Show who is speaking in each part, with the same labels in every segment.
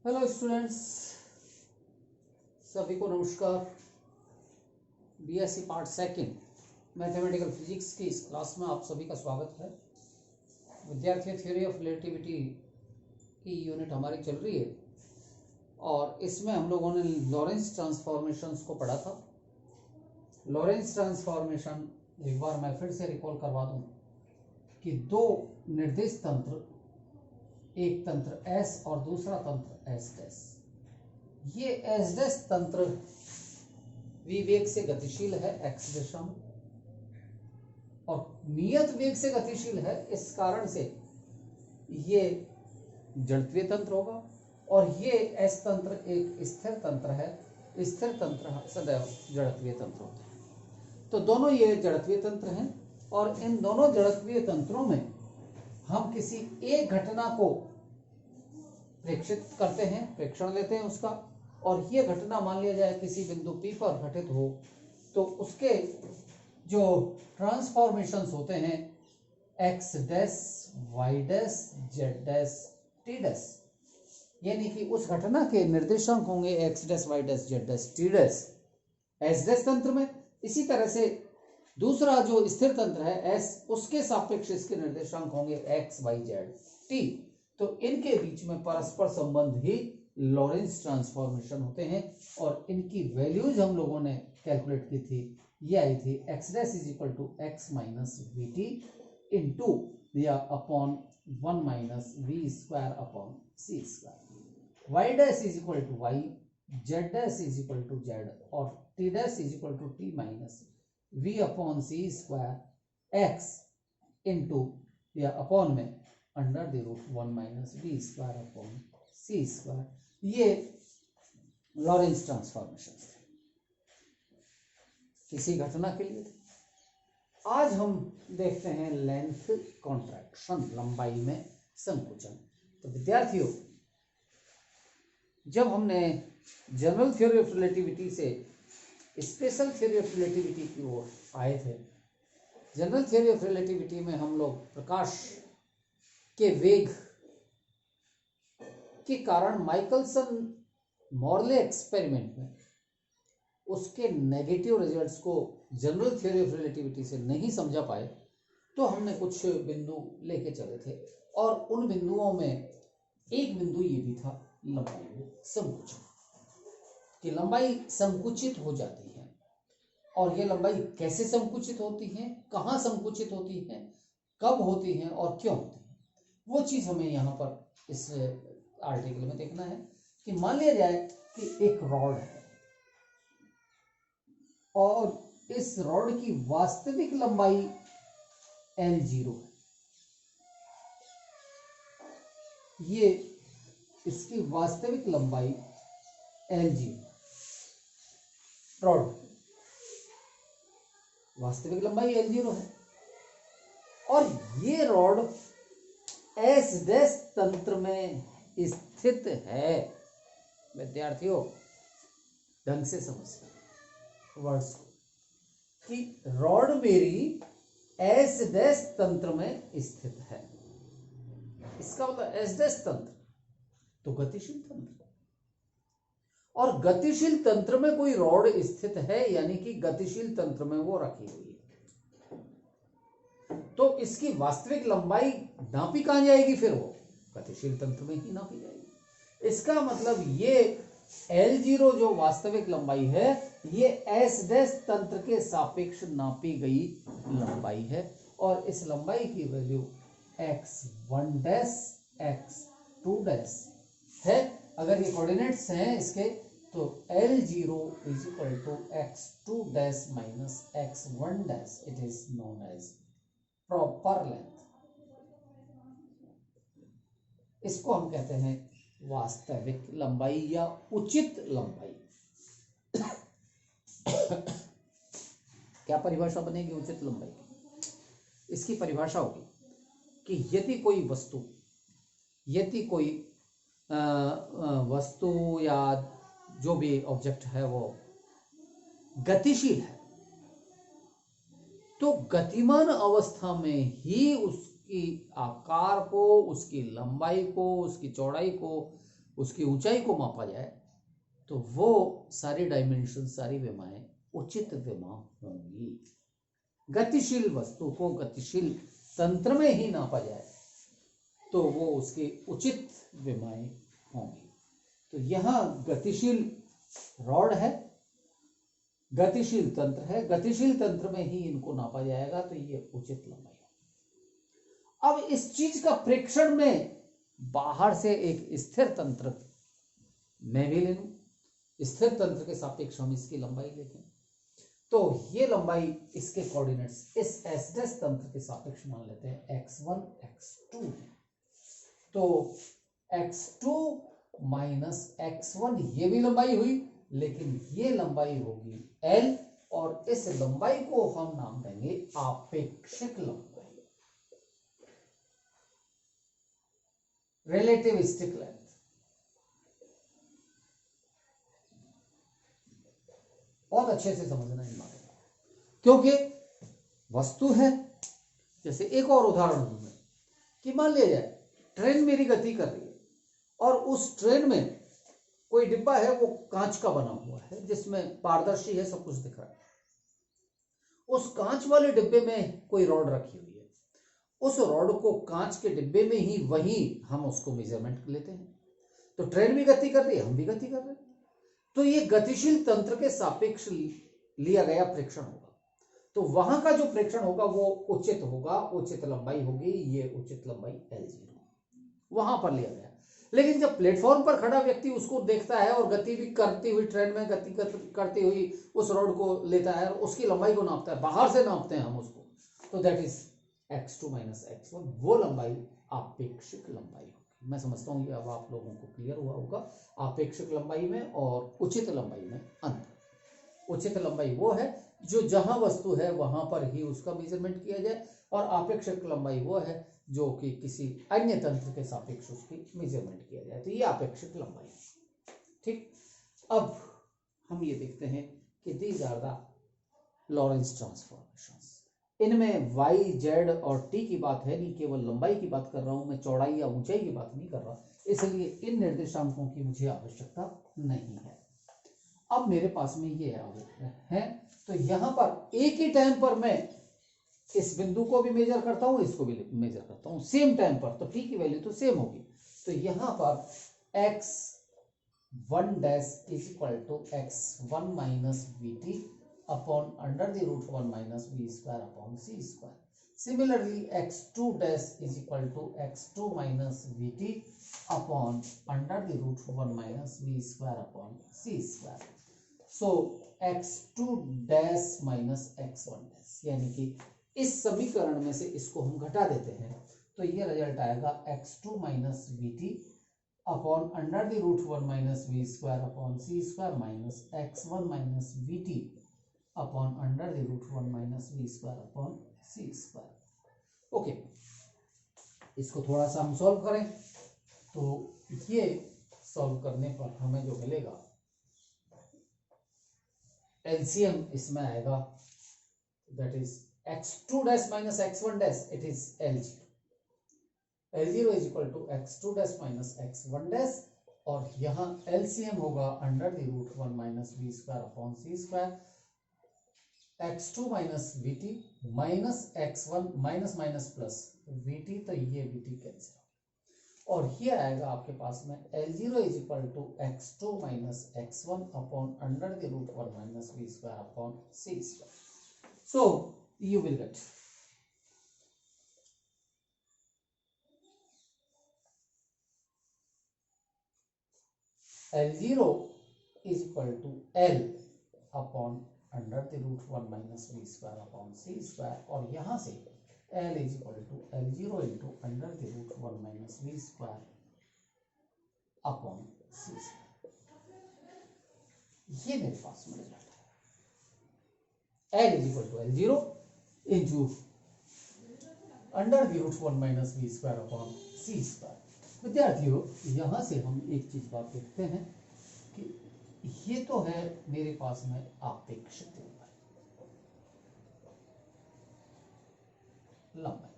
Speaker 1: Hello students, सभी को नमस्कार। BSc part second mathematical physics की इस क्लास में आप सभी का स्वागत है। विद्यार्थी थ्योरी ऑफ रिलेटिविटी की यूनिट हमारी चल रही है और इसमें हम लोगों ने लॉरेंस ट्रांसफॉर्मेशंस को पढ़ा था। लॉरेंस ट्रांसफॉर्मेशन एक बार मैं फिर से रिकॉल करवा दूं कि दो निर्देश तंत्र, एक तंत्र S और दूसरा तंत्र S डैश। ये S डैश तंत्र v वेग से गतिशील है x दिशा में और नियत वेग से गतिशील है। इस कारण से ये जड़त्वीय तंत्र होगा और ये S तंत्र एक स्थिर तंत्र है। स्थिर तंत्र सदैव जड़त्वीय तंत्र होते हैं। तो दोनों ये जड़त्वीय तंत्र हैं और इन दोनों जड़त्वीय तंत्रों में हम किसी एक घटना को प्रेक्षित करते हैं, प्रेक्षण लेते हैं उसका, और ये घटना मान लिया जाए किसी बिंदु P पर घटित हो तो उसके जो ट्रांसफॉर्मेशंस होते हैं x dash, y dash, z dash, t dash, यानी कि उस घटना के निर्देशांक होंगे x dash, y dash, z dash, t dash S dash तंत्र में। इसी तरह से दूसरा जो स्थिर तंत्र है S, उसके सापेक्ष इसके निर्देशांक होंगे x, y, z, t। तो इनके बीच में परस्पर संबंध ही लॉरेंस ट्रांसफॉर्मेशन होते हैं और इनकी वैल्यूज हम लोगों ने कैलकुलेट की थी। ये आई थी x dash is equal to x minus V T into या upon 1 minus we square upon C square, y dash is equal to y, z dash is equal to z और t dash is equal to t minus v upon C square x into या upon में under the root 1 minus we square upon C square. ये Lorentz transformation किसी घटना के लिए। आज हम देखते हैं लेंथ कॉन्ट्रैक्शन, लंबाई में संकुचन। तो विद्यार्थियों, जब हमने जनरल थ्योरी ऑफ रिलेटिविटी से स्पेशल थ्योरी ऑफ रिलेटिविटी की ओर आए थे, जनरल थ्योरी ऑफ रिलेटिविटी में हम लोग प्रकाश के वेग के कारण माइकलसन मॉर्ले एक्सपेरिमेंट में उसके नेगेटिव रिजल्ट्स को जनरल थ्योरी ऑफ रिलेटिविटी से नहीं समझा पाए, तो हमने कुछ बिंदु लेके चले थे और उन बिंदुओं में एक बिंदु ये भी था लंबाई में संकुचन, कि लंबाई संकुचित हो जाती है। और ये लंबाई कैसे संकुचित होती है, कहाँ संकुचित होती है, कब होती है और क्यों होती है, वो चीज हमें यहाँ पर इस आर्टिकल में देखना है। कि मान लिया जाए कि एक रॉड है और इस रॉड की वास्तविक लंबाई L0 है। ये इसकी वास्तविक लंबाई L0, रॉड वास्तविक लंबाई L0 है और ये रॉड S डैश तंत्र में स्थित है। विद्यार्थियों, ढंग से समझना वर्ड्स को कि रॉड मेरी S डैश तंत्र में स्थित है। इसका मतलब S डैश तंत्र तो गतिशील तंत्र, और गतिशील तंत्र में कोई रॉड स्थित है यानी कि गतिशील तंत्र में वो रखी हुई है, तो इसकी वास्तविक लंबाई नापी कहां जाएगी, फिर वो गतिशील तंत्र में ही नापी जाएगी। इसका मतलब ये L0 जो वास्तविक लंबाई है ये S डैश तंत्र के सापेक्ष नापी गई लंबाई है और इस लंबाई की value x1 dash x2 dash है। अगर ये कोऑर्डिनेट्स हैं इसके तो L0 is equal to x2 dash minus x1 dash, it is known as proper length. इसको हम कहते हैं वास्तविक लंबाई या उचित लंबाई। क्या परिभाषा बनेगी उचित लंबाई की? इसकी परिभाषा होगी कि यदि कोई वस्तु या जो भी ऑब्जेक्ट है वो गतिशील है, तो गतिमान अवस्था में ही उसकी आकार को, उसकी लंबाई को, उसकी चौड़ाई को उसकी ऊंचाई को मापा जाए तो वो सारी डायमेंशन, सारी विमाएं उचित विमा होंगी। गतिशील वस्तु को गतिशील तंत्र में ही नापा जाए तो वो उसकी उचित विमाएं होंगी। तो यहाँ गतिशील रॉड है, गतिशील तंत्र है, गतिशील तंत्र में ही इनको नापा जाएगा तो ये उचित लंबाई होगी। अब इस चीज का प्रेक्षण में बाहर से एक स्थिर तंत्र मैं भी ले लूं, स्थिर तंत्र के सापेक्ष हम इसकी लंबाई लेते हैं तो ये लंबाई इसके कोऑर्डिनेट्स इस एस डैश तंत्र के सापेक्ष मान लेते हैं x1 x2 है। तो x2 माइनस x1 ये भी लंबाई हुई, लेकिन ये लंबाई होगी L और इस लंबाई को हम नाम देंगे आपेक्षिक लंबाई, रिलेटिविस्टिक लेंथ। बहुत अच्छे से समझना इन बातों को, क्योंकि वस्तु है। जैसे एक और उदाहरण दूं मैं कि मान लिया जाए ट्रेन मेरी गति कर रही है और उस ट्रेन में कोई डिब्बा है, वो कांच का बना हुआ है जिसमें पारदर्शी है, सब कुछ दिख रहा है। उस कांच वाले डिब्बे में कोई रॉड रखी हुई है, उस रॉड को कांच के डिब्बे में ही वही हम उसको मेजरमेंट लेते हैं। तो ट्रेन भी गति कर रही है, हम भी गति कर रहे हैं, तो ये गतिशील तंत्र के सापेक्ष लिया गया प्रेक्षण होगा। तो वहां का जो प्रेक्षण होगा वो उचित होगा, उचित लंबाई होगी, ये उचित लंबाई L0 वहां पर लिया गया। लेकिन जब प्लेटफॉर्म पर खड़ा व्यक्ति उसको देखता है और गति भी करती हुई, ट्रेन में गति करती हुई उस रोड को लेता है और उसकी लंबाई को नापता है, बाहर से नापते हैं हम उसको, तो that is x2 minus x1, वो लंबाई आपेक्षिक लंबाई होगी। मैं समझता हूँ ये अब आप लोगों को क्लियर हुआ होगा आपेक्षिक लंबाई में और उचित लंबाई में अंतर। उचित लंबाई वो है जो जहां वस्तु है वहां पर ही उसका मेजरमेंट किया जाए, और आपेक्षिक लंबाई वो है जो कि किसी अन्य तंत्र के सापेक्ष उसकी मेजरमेंट किया जाए, तो ये आपेक्षिक लंबाई है। ठीक, अब हम ये देखते हैं कि these are the Lorentz transformations. इनमें y, z और t की बात है, नहीं केवल लंबाई की बात कर रहा हूं मैं, चौड़ाई या ऊंचाई की बात नहीं कर रहा, इसलिए इन निर्देशांकों की मुझे आवश्यकता नहीं है। अब मेरे पास में ये है, तो यहां पर एक ही टाइम पर मैं इस बिंदु को भी मेजर करता हूं, इसको भी मेजर करता हूं सेम टाइम पर, तो t की वैल्यू तो सेम होगी। तो यहां पर x1 dash is equal to x1 minus vt upon under the root 1 minus v square upon c square. Similarly, x2 dash is equal to x2 minus vt upon under the root 1 minus v square upon c square. So x2 dash minus x1 dash, यानी कि इस समीकरण में से इसको हम घटा देते हैं तो ये रिजल्ट आएगा x2 minus vt upon under the root 1 minus v square upon c square minus x1 minus vt upon under the root 1 minus we square upon C square. Okay, इसको थोड़ा सा हम सॉल्व करें तो ये सॉल्व करने पर हमें जो मिलेगा एलसीएम इसमें आएगा, that is x2 dash minus x1 dash, it is L0 is equal to x2 dash minus x1 dash, और यहाँ एलसीएम होगा under the root 1 minus we square upon C square, x2 minus vt minus x1 minus minus plus vt, तो ये vt cancel, और ये आएगा आपके पास में L0 is equal to x2 minus x1 upon under the root 1 minus v square upon c square. So you will get L0 is equal to L upon under the root 1 minus we square upon C square, और यहां से L is equal to L0 into under the root 1 minus we square upon C square. ये मेरे पास में result है, L is equal to L0 into under the root 1 minus we square upon C square. विद्यार्थियों, यहां से हम एक चीज बात देखते हैं कि ये तो है मेरे पास में आपेक्षिक लंबाई,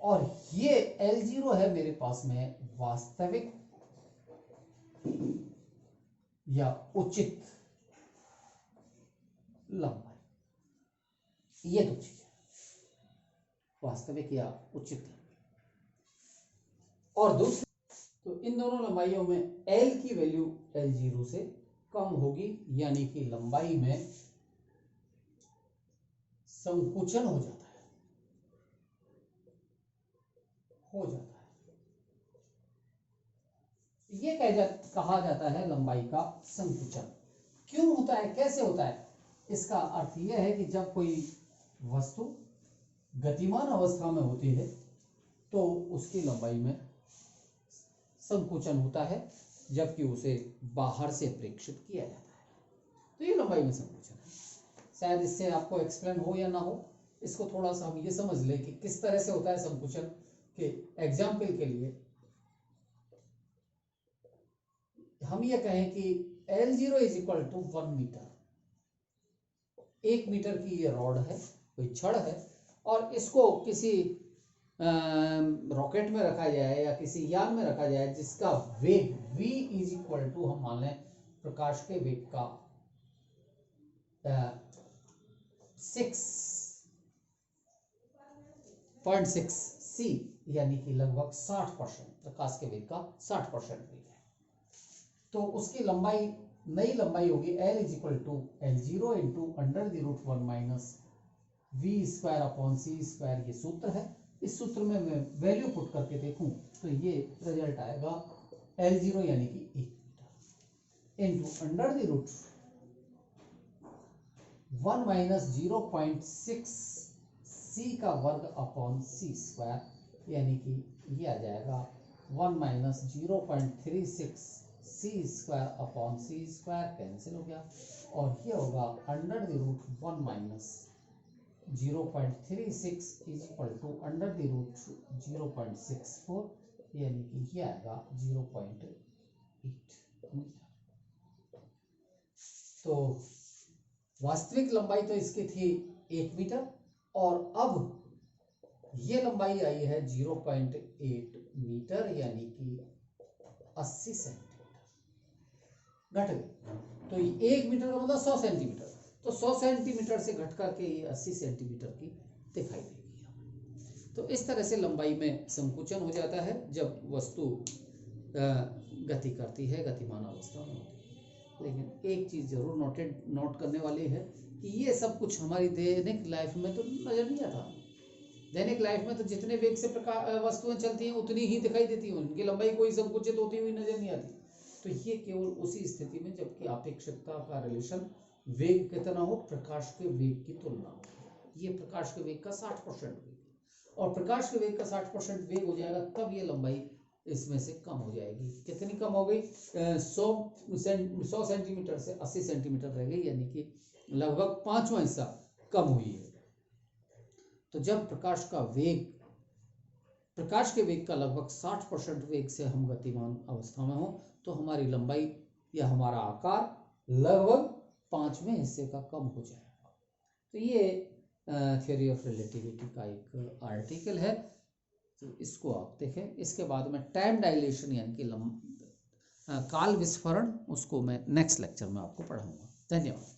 Speaker 1: और ये L0 है मेरे पास में वास्तविक या उचित लंबाई, ये दो चीजें, वास्तविक या उचित लंबाई। और दूसरी, तो इन दोनों लंबाइयों में L की वैल्यू L0 से कम होगी, यानी कि लंबाई में संकुचन हो जाता है, ये कहा जाता है लंबाई का संकुचन। क्यों होता है, कैसे होता है? इसका अर्थ यह है कि जब कोई वस्तु गतिमान अवस्था में होती है तो उसकी लंबाई में संकुचन होता है, जबकि उसे बाहर से प्रेक्षित किया जाता है, तो ये लंबाई में संकुचन है। शायद इससे आपको एक्सप्लेन हो या ना हो, इसको थोड़ा सा हम ये समझ लें कि किस तरह से होता है संकुचन के एग्जाम्पल के लिए हम ये कहें कि L0 is equal to 1 metre. 1 metre की ये रॉड है, कोई छड़ है, और इसको किसी रॉकेट में रखा जाए या किसी यान में रखा जाए जिसका वेग v इज इक्वल टू, हम मान लें प्रकाश के वेग का 6.6 c, यानी कि लगभग 60%, प्रकाश के वेग का 60% वेग है। तो उसकी लंबाई, नई लंबाई होगी L is equal to L0 into under the root 1 minus v square upon c square, ये सूत्र है। इस सूत्र में मैं वैल्यू पुट करके देखूं तो ये रिजल्ट आएगा L0 यानी कि 1 metre into under the root 1 minus 0.6 c का वर्ग अपॉन c स्क्वायर, यानी कि ये आ जाएगा 1 minus 0.36 c square upon c square, cancel हो गया, और ये होगा under the root 1 minus 0.36 is equal to under the root 0.64, यानी कि ये आएगा 0.8 मीटर। तो वास्तविक लंबाई तो इसकी थी 1 मीटर, और अब ये लंबाई आई है 0.8 मीटर, यानी कि 80 सेंटीमीटर घट गई। तो 1 मीटर का मतलब 100 सेंटीमीटर, तो 100 सेंटीमीटर से घट करके ये 80 सेंटीमीटर की दिखाई देगी। तो इस तरह से लंबाई में संकुचन हो जाता है जब वस्तु गति करती है, गतिमान अवस्था में होती है। लेकिन एक चीज जरूर नोट करने वाली है कि ये सब कुछ हमारी दैनिक लाइफ में तो नजर नहीं आता। दैनिक लाइफ में तो जितने वेग से वस्तुएं चलती हैं उतनी ही दिखाई देती हैं, उनकी लंबाई कोई संकुचित होती हुई नजर नहीं आती। तो ये केवल उसी स्थिति में जबकि अपेक्षकता का रिलेशन वेग कितना हो, प्रकाश के वेग की तुलना में। ये प्रकाश के वेग का 60% वेग, और प्रकाश के वेग का 60% वेग हो जाएगा तब ये लंबाई इसमें से कम हो जाएगी। कितनी कम हो गई? 100 सेंटीमीटर से 80 सेंटीमीटर रह गई, यानी कि लगभग 5वां हिस्सा कम हुई है। तो जब प्रकाश के वेग का लगभग 60% वेग से हम गतिमान अवस्था में हो तो हमारी लंबाई या हमारा आकार लगभग 5वें हिस्से का कम हो जाएगा। तो ये थ्योरी ऑफ रिलेटिविटी का एक आर्टिकल है, तो इसको आप देखें। इसके बाद में टाइम डायलेशन यानी कि काल विस्फरण, उसको मैं नेक्स्ट लेक्चर में आपको पढ़ाऊंगा। धन्यवाद।